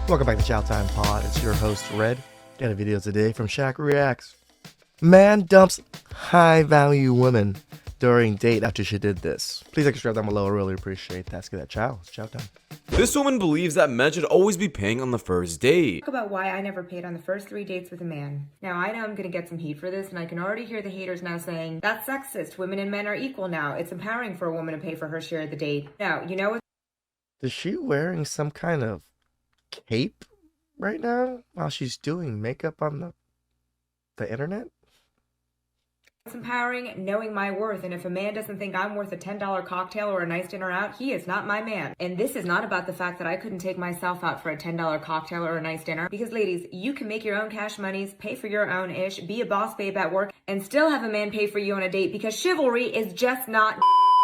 Welcome back to Chow Time Pod. It's your host, Red. Got a video today from Shaq Reacts. Man dumps high-value woman during date after she did this. Please subscribe down below. I really appreciate that. Let's get that chow. It's chow time. This woman believes that men should always be paying on the first date. Talk about why I never paid on the first 3 dates with a man. Now, I know I'm gonna get some heat for this, and I can already hear the haters now saying, that's sexist. Women and men are equal now. It's empowering for a woman to pay for her share of the date. Now, you know what? Is she wearing some kind of cape right now while she's doing makeup on the internet? It's empowering knowing my worth, and if a man doesn't think I'm worth a $10 cocktail or a nice dinner out, he is not my man. And this is not about the fact that I couldn't take myself out for a $10 cocktail or a nice dinner, because ladies, you can make your own cash monies, pay for your own ish, be a boss babe at work, and still have a man pay for you on a date, because chivalry is just not.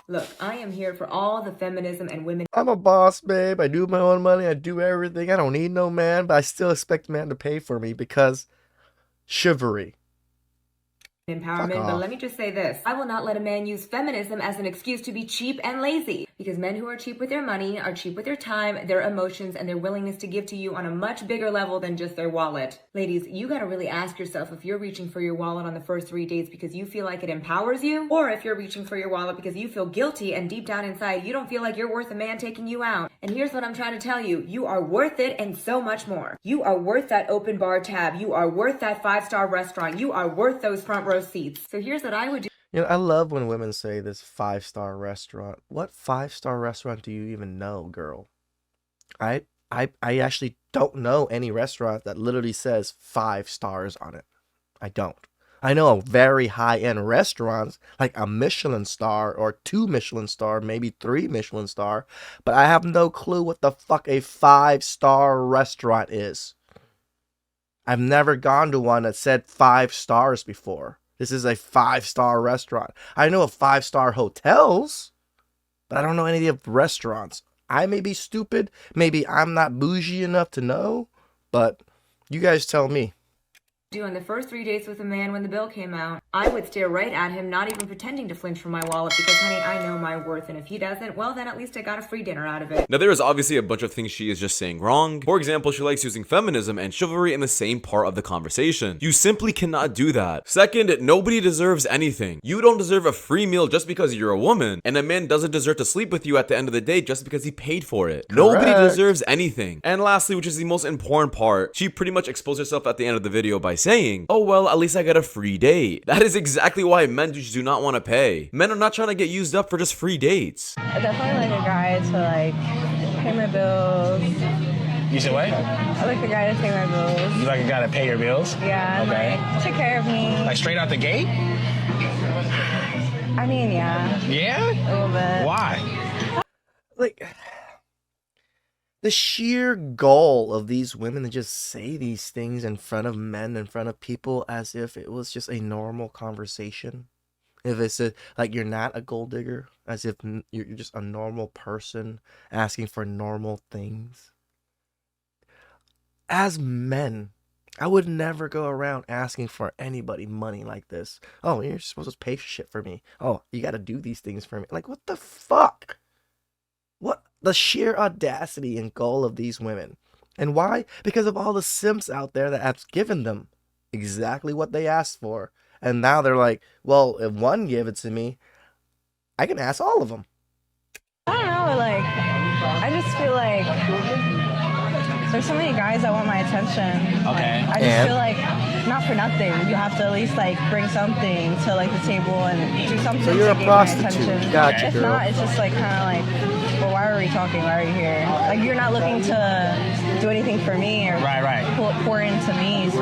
Look, I am here for all the feminism and women. I'm a boss, babe. I do my own money. I do everything. I don't need no man, but I still expect man to pay for me because chivalry. Empowerment, but let me just say this. I will not let a man use feminism as an excuse to be cheap and lazy, because men who are cheap with their money are cheap with their time, their emotions, and their willingness to give to you on a much bigger level than just their wallet. Ladies, you gotta really ask yourself if you're reaching for your wallet on the first 3 dates because you feel like it empowers you, or if you're reaching for your wallet because you feel guilty and deep down inside you don't feel like you're worth a man taking you out. And here's what I'm trying to tell you. You are worth it and so much more. You are worth that open bar tab. You are worth that 5-star restaurant. You are worth those front row seats. So here's what I would do. You know, I love when women say this 5-star restaurant. What 5-star restaurant do you even know, girl? I actually don't know any restaurant that literally says 5 stars on it. I don't. I know very high-end restaurants like a Michelin star or 2 Michelin star, maybe 3 Michelin star, but I have no clue what the fuck a 5-star restaurant is. I've never gone to one that said 5 stars before. This is a 5-star restaurant. I know of 5-star hotels, but I don't know any of the restaurants. I may be stupid. Maybe I'm not bougie enough to know, but you guys tell me. On the first 3 dates with a man when the bill came out, I would stare right at him, not even pretending to flinch from my wallet, because honey, I know my worth, and if he doesn't, well then at least I got a free dinner out of it. Now there is obviously a bunch of things she is just saying wrong. For example, she likes using feminism and chivalry in the same part of the conversation. You simply cannot do that. Second, nobody deserves anything. You don't deserve a free meal just because you're a woman, and a man doesn't deserve to sleep with you at the end of the day just because he paid for it. Correct. Nobody deserves anything. And lastly, which is the most important part, she pretty much exposed herself at the end of the video by saying, oh well, at least I got a free date. That is exactly why men just do not want to pay. Men are not trying to get used up for just free dates. I definitely like a guy to pay my bills. You said what? I like the guy to pay my bills. You like a guy to pay your bills? Yeah, okay. Like, take care of me. Like straight out the gate? I mean, yeah. Yeah? A little bit. Why? Like, the sheer goal of these women to just say these things in front of men, in front of people, as if it was just a normal conversation. If it's like you're not a gold digger, as if you're just a normal person asking for normal things. As men, I would never go around asking for anybody money like this. Oh, you're supposed to pay shit for me. Oh, you got to do these things for me. Like, what the fuck? What? The sheer audacity and goal of these women. And why? Because of all the simps out there that have given them exactly what they asked for. And now they're like, well, if one give it to me, I can ask all of them. I don't know, like, I just feel like there's so many guys that want my attention. Okay. I just feel like, not for nothing, you have to at least, like, bring something to, like, the table and do something So you're to a gain prostitute. my attention. Gotcha, If girl. not, it's just, like, kind of like, well, why are we talking? Why are you here? Like, you're not looking to do anything for me or pour into me. So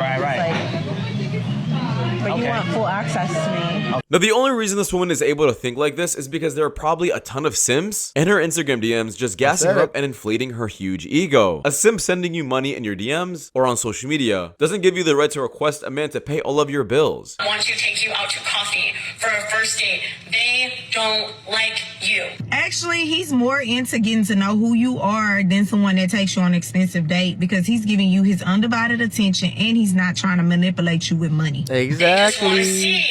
but you want full access to me. Now the only reason this woman is able to think like this is because there are probably a ton of simps in her Instagram DMs just gassing her up and inflating her huge ego. A simp sending you money in your DMs or on social media doesn't give you the right to request a man to pay all of your bills. I want to take you out to coffee for a first date. They don't like you. Actually, he's more into getting to know who you are than someone that takes you on an expensive date, because he's giving you his undivided attention and he's not trying to manipulate you with money. They just want to see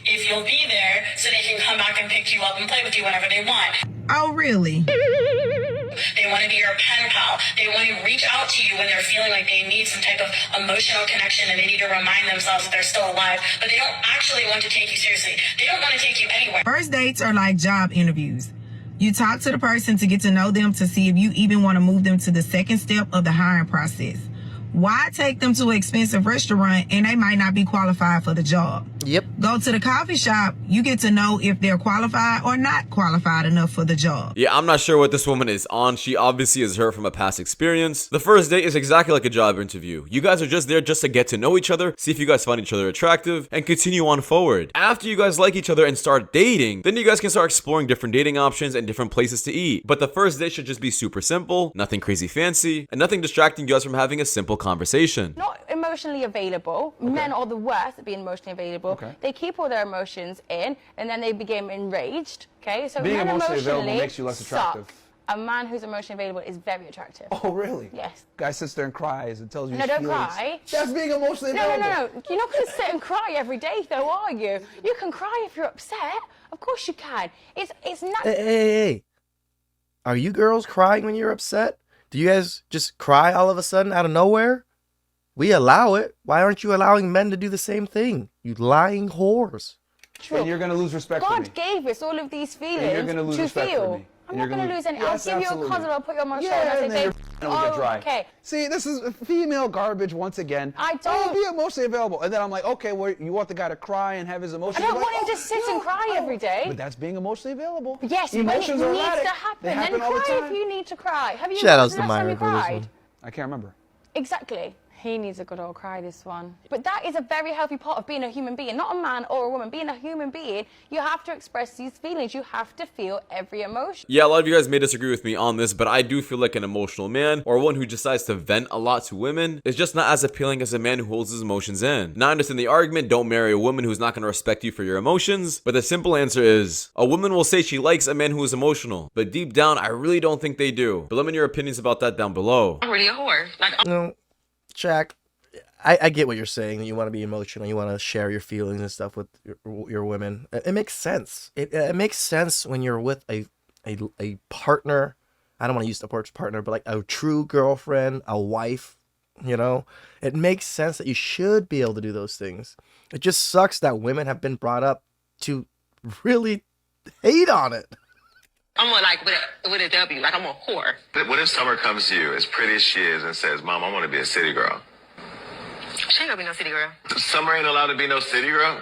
if you'll be there so they can come back and pick you up and play with you whenever they want. Oh, really? They want to be your pen pal. They want to reach out to you when they're feeling like they need some type of emotional connection and they need to remind themselves that they're still alive, but they don't actually want to take you seriously. They don't want to take you anywhere. First dates are like job interviews. You talk to the person to get to know them to see if you even want to move them to the second step of the hiring process. Why take them to an expensive restaurant and they might not be qualified for the job? Yep. Go to the coffee shop, you get to know if they're qualified or not qualified enough for the job. Yeah, I'm not sure what this woman is on. She obviously has heard from a past experience. The first date is exactly like a job interview. You guys are just there just to get to know each other, see if you guys find each other attractive, and continue on forward. After you guys like each other and start dating, then you guys can start exploring different dating options and different places to eat. But the first date should just be super simple, nothing crazy fancy, and nothing distracting you guys from having a simple conversation. Not emotionally available. Okay. Men are the worst at being emotionally available. Okay. They keep all their emotions in and then they become enraged. Okay, so being men emotionally available makes you less attractive. A man who's emotionally available is very attractive. Oh, really? Yes. Guy sits there and cries and tells you no, his don't feelings. cry. That's being emotionally available. No. You're not going to sit and cry every day, though, are you? You can cry if you're upset. Of course you can. It's not. Hey. Are you girls crying when you're upset? Do you guys just cry all of a sudden out of nowhere? We allow it. Why aren't you allowing men to do the same thing? You lying whores. True. And you're going to lose respect for me. God gave us all of these feelings and you're gonna lose to respect feel. For me. I'm not going to lose any. Yes, I'll give absolutely. you a cuddle. I'll put you on my shoulder. Yeah, And say, get dry. Okay. See, this is female garbage once again. I don't. Be emotionally available. And then I'm like, okay, well, you want the guy to cry and have his emotions. I don't want him to sit and cry every day. But that's being emotionally available. Yes, emotions but it are needs erratic. to happen. They happen then all the cry time. if you need to cry. Have you Shout outs to last time Myra you for this cried? one. I can't remember. Exactly. He needs a good old cry, this one. But that is a very healthy part of being a human being, not a man or a woman. Being a human being, you have to express these feelings. You have to feel every emotion. Yeah, a lot of you guys may disagree with me on this, but I do feel like an emotional man or one who decides to vent a lot to women is just not as appealing as a man who holds his emotions in. Now, I understand the argument, don't marry a woman who's not going to respect you for your emotions, but the simple answer is, a woman will say she likes a man who is emotional, but deep down, I really don't think they do. But let me know your opinions about that down below. I'm really a whore. No, Shaq, I get what you're saying. You want to be emotional. You want to share your feelings and stuff with your women. It makes sense. It makes sense when you're with a partner. I don't want to use the word partner, but like a true girlfriend, a wife, you know. It makes sense that you should be able to do those things. It just sucks that women have been brought up to really hate on it. I'm more like with a W, like I'm a whore. What if Summer comes to you, as pretty as she is, and says, Mom, I want to be a city girl? She ain't gonna be no city girl. Summer ain't allowed to be no city girl?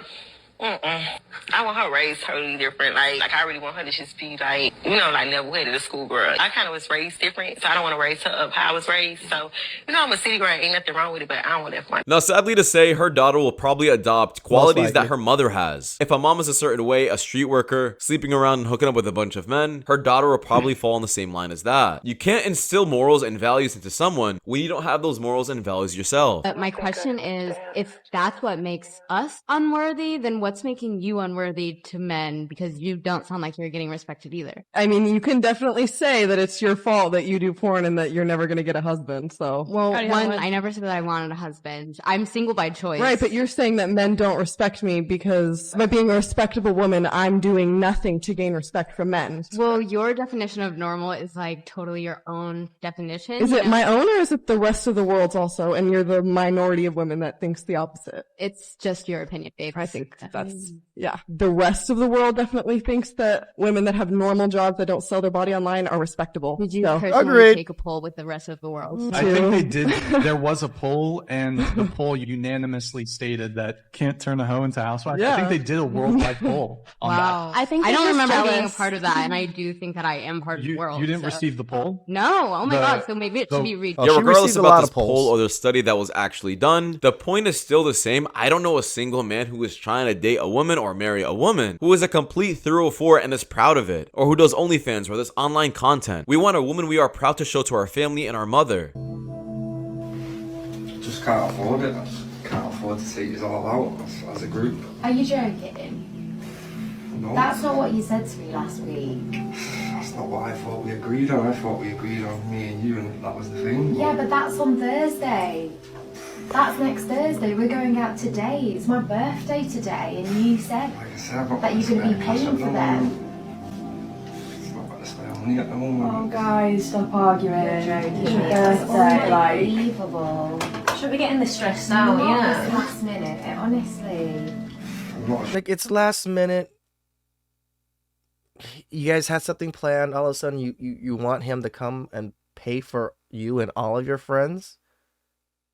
I want her raised totally different. Like I really want her to just be like, like level-headed, a school girl. I kind of was raised different, so I don't want to raise her up how I was raised. So, I'm a city girl. Ain't nothing wrong with it, but I don't want that fun. Now, sadly to say, her daughter will probably adopt qualities that her mother has. If a mom is a certain way, a street worker, sleeping around and hooking up with a bunch of men, her daughter will probably fall in the same line as that. You can't instill morals and values into someone when you don't have those morals and values yourself. My question is, if that's what makes us unworthy, then what's making you unworthy to men? Because you don't sound like you're getting respected either. I mean, you can definitely say that it's your fault that you do porn and that you're never going to get a husband, so. Well, one, I never said that I wanted a husband. I'm single by choice. Right, but you're saying that men don't respect me because by being a respectable woman, I'm doing nothing to gain respect from men. Well, your definition of normal is like totally your own definition. Is it my own or is it the rest of the world's also, and you're the minority of women that thinks the opposite? It's just your opinion, babe. I think that's, yeah. The rest of the world definitely thinks that women that have normal jobs that don't sell their body online are respectable. Did you personally take a poll with the rest of the world? I think they did. There was a poll, and the poll unanimously stated that can't turn a hoe into a housewife. Yeah. I think they did a worldwide poll on Wow. that. I don't remember being a part of that, and I do think that I am part of the world. You didn't receive the poll? No. Oh my God. So maybe it should be read. Yeah, regardless about this poll or the study that was actually done, the point is still the same. I don't know a single man who is trying to date a woman or marry a woman who is a complete thorough for and is proud of it, or who does OnlyFans or this online content. We want a woman we are proud to show to our family and our mother. Just can't afford it. Can't afford to take you all out as a group. Are you joking? No. That's not what you said to me last week. That's not what I thought we agreed on. I thought we agreed on me and you, and that was the thing. Yeah, but that's on Thursday. That's next Thursday. We're going out today. It's my birthday today, and you said Like I said, that you're going to be paying for them. It's not got to stay on money at the moment. Oh, guys, stop arguing. Unbelievable. Should we get in the stress now? Not Yeah. this last minute, honestly. Like, it's last minute. You guys had something planned. All of a sudden, you want him to come and pay for you and all of your friends?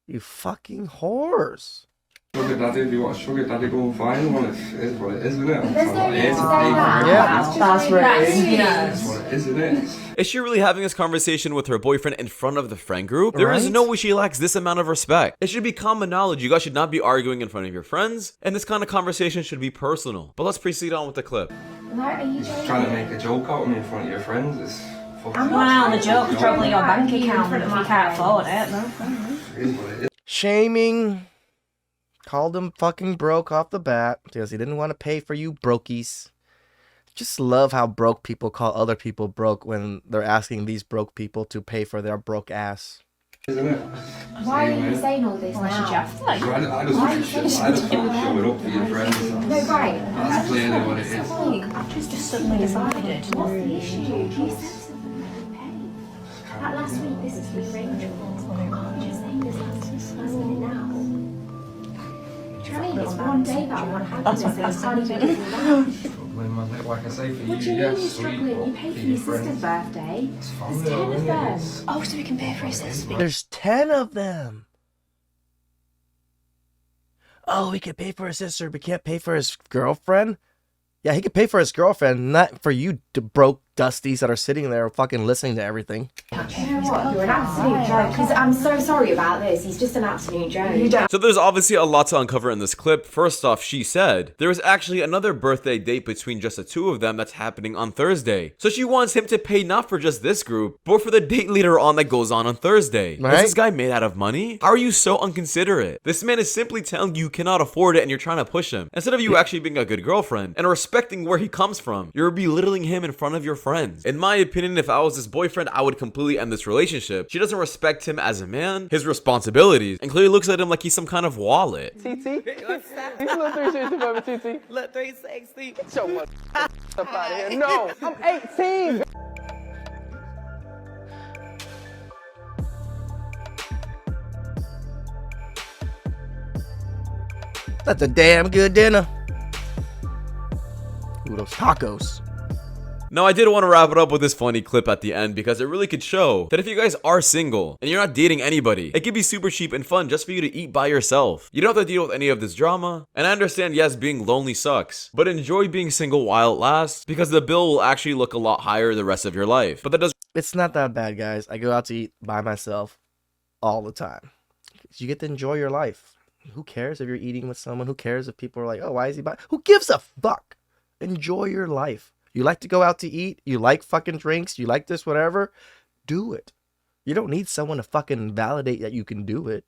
You fucking whores. Sugar daddy, if you want a sugar daddy, go and find one. It is what it is, isn't it? There's no need to say that. Yeah. That's rude. That's what it is, isn't it? Is she really having this conversation with her boyfriend in front of the friend group? There is Right? no way she lacks this amount of respect. It should be common knowledge. You guys should not be arguing in front of your friends, and this kind of conversation should be personal. But let's proceed on with the clip. Like, are you joking? Trying to make a joke out of me in front of your friends is fucking... Well, the joke's probably your bank account if you can't afford it. It is what it is. Shaming. Called him fucking broke off the bat because he didn't want to pay for you brokies. Just love how broke people call other people broke when they're asking these broke people to pay for their broke ass. Isn't it? Why are you saying all this now? So I just think show it up for your friends. No, right. That's clearly what it is. I've just suddenly decided. What's the issue? You said something about pay. Like last week, this is the arrangement. I'm just saying this last minute now. Do you know what I mean? It's one day that I want to have this. I can't even do that. Like I say, for you, What do you mean you're struggling? You pay for your sister's birthday. There's 10 of them. Oh, so we can pay for his sister. There's 10 of them. Oh, he could pay for his sister, but can't pay for his girlfriend? Yeah, he could pay for his girlfriend, not for you broke dusties that are sitting there fucking listening to everything. You know what? You're an absolute joke. Because I'm so sorry about this. He's just an absolute joke. So there's obviously a lot to uncover in this clip. First off, she said there is actually another birthday date between just the two of them that's happening on Thursday. So she wants him to pay not for just this group, but for the date later on that goes on Thursday. Right? Is this guy made out of money? How are you so inconsiderate? This man is simply telling you cannot afford it and you're trying to push him. Instead of you actually being a good girlfriend and respecting where he comes from, you're belittling him in front of your friends. In my opinion, if I was this boyfriend, I would completely end this relationship. She doesn't respect him as a man, his responsibilities, and clearly looks at him like he's some kind of wallet. TT? You little 360 moment, TT. Let 360. Get your mother up out of here. No, I'm 18. That's a damn good dinner. Ooh, those tacos. Now, I did want to wrap it up with this funny clip at the end because it really could show that if you guys are single and you're not dating anybody, it could be super cheap and fun just for you to eat by yourself. You don't have to deal with any of this drama. And I understand, yes, being lonely sucks, but enjoy being single while it lasts because the bill will actually look a lot higher the rest of your life. But that does. It's not that bad, guys. I go out to eat by myself all the time. You get to enjoy your life. Who cares if you're eating with someone? Who cares if people are like, oh, why is he buying? Who gives a fuck? Enjoy your life. You like to go out to eat? You like fucking drinks? You like this, whatever? Do it. You don't need someone to fucking validate that you can do it.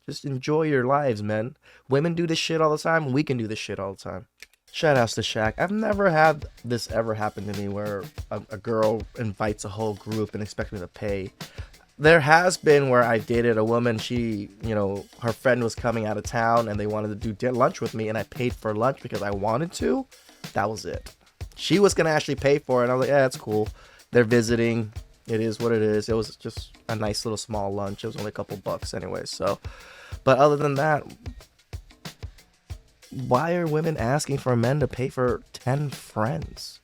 Just enjoy your lives, man. Women do this shit all the time. We can do this shit all the time. Shout outs to Shaq. I've never had this ever happen to me where a girl invites a whole group and expects me to pay. There has been where I dated a woman. She, you know, her friend was coming out of town and they wanted to do lunch with me and I paid for lunch because I wanted to. That was it. She was going to actually pay for it. And I was like, yeah, that's cool. They're visiting. It is what it is. It was just a nice little small lunch. It was only a couple bucks anyway. So, but other than that, why are women asking for men to pay for 10 friends?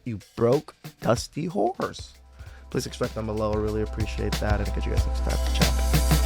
You broke, dusty whores. Please express them below. I really appreciate that. And catch you guys next time. Ciao.